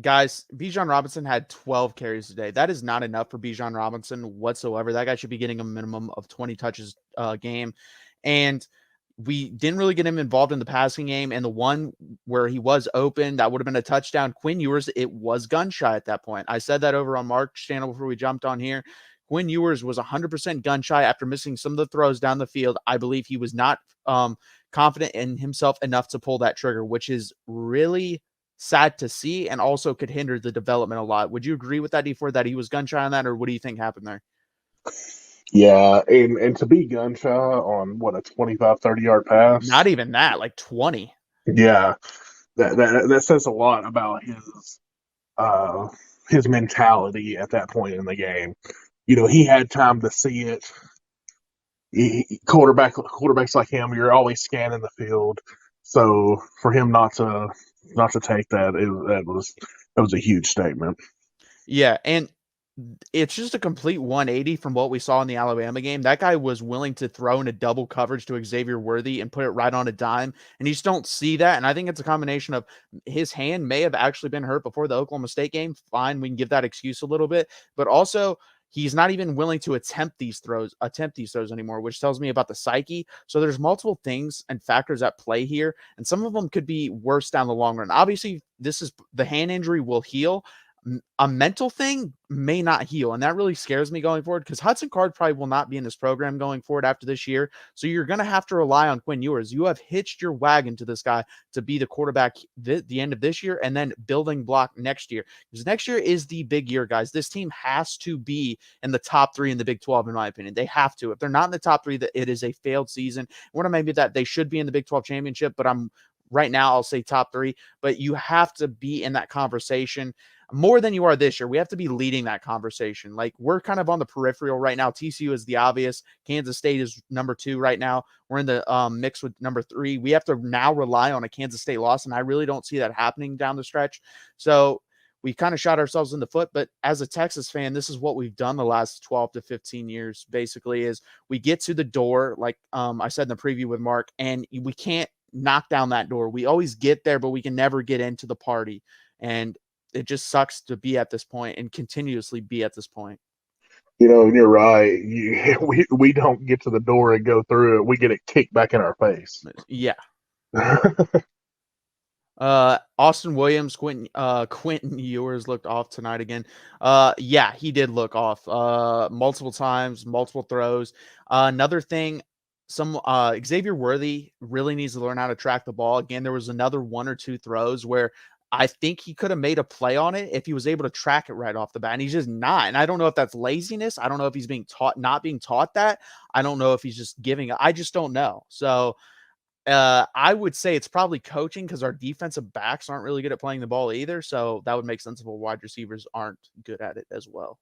guys, Bijan Robinson had 12 carries today. That is not enough for Bijan Robinson whatsoever. That guy should be getting a minimum of 20 touches a game. And we didn't really get him involved in the passing game. And the one where he was open, that would have been a touchdown. Quinn Ewers, it was gun shy at that point. I said that over on Mark's channel before we jumped on here. Quinn Ewers was 100% gun shy after missing some of the throws down the field. I believe he was not confident in himself enough to pull that trigger, which is really sad to see and also could hinder the development a lot. Would you agree with that, D4, that he was gun shy on that, or what do you think happened there? Yeah, and to be gun shy on what, a 25, 30 yard Not pass. even that, like 20. Yeah, that says a lot about uh his mentality at that point in the game. He had time to see it. Quarterbacks like him, you're always scanning the field. So for him not to take that, that was a huge statement. Yeah, and it's just a complete 180 from what we saw in the Alabama game. That guy was willing to throw into double coverage to Xavier Worthy and put it right on a dime, and you just don't see that. And I think it's a combination of his hand may have actually been hurt before the Oklahoma State game. Fine, we can give that excuse a little bit, but also he's not even willing to attempt these throws anymore, which tells me about the psyche. So there's multiple things and factors at play here, and some of them could be worse down the long run. Obviously, the hand injury will heal. A mental thing may not heal, and that really scares me going forward, because Hudson Card probably will not be in this program going forward after this year. So you're going to have to rely on Quinn Ewers. You have hitched your wagon to this guy to be the quarterback the end of this year and then building block next year, because next year is the big year, guys. This team has to be in the top 3 in the Big 12, in my opinion. They have to. If they're not in the top 3, that it is a failed season. What I mean by that, they should be in the Big 12 championship, but right now I'll say top 3. But you have to be in that conversation more than you are this year. We have to be leading that conversation. Like, we're kind of on the peripheral right now. TCU is the obvious. Kansas State is number 2 right now. We're in the mix with number 3. We have to now rely on a Kansas State loss, and I really don't see that happening down the stretch. So we kind of shot ourselves in the foot. But as a Texas fan, this is what we've done the last 12 to 15 years, basically, is we get to the door, like I said in the preview with Mark, and we can't knock down that door. We always get there, but we can never get into the party. And it just sucks to be at this point and continuously be at this point. You're right. We don't get to the door and go through it. We get it kicked back in our face. Yeah. Austin Williams, Quentin Ewers looked off tonight again. Yeah, he did look off multiple times, multiple throws. Another thing, Xavier Worthy really needs to learn how to track the ball. Again, there was another 1 or 2 throws where I think he could have made a play on it if he was able to track it right off the bat, and he's just not. And I don't know if that's laziness. I don't know if he's not being taught that. I don't know if he's just I just don't know. So I would say it's probably coaching, because our defensive backs aren't really good at playing the ball either. So that would make sense if our wide receivers aren't good at it as well.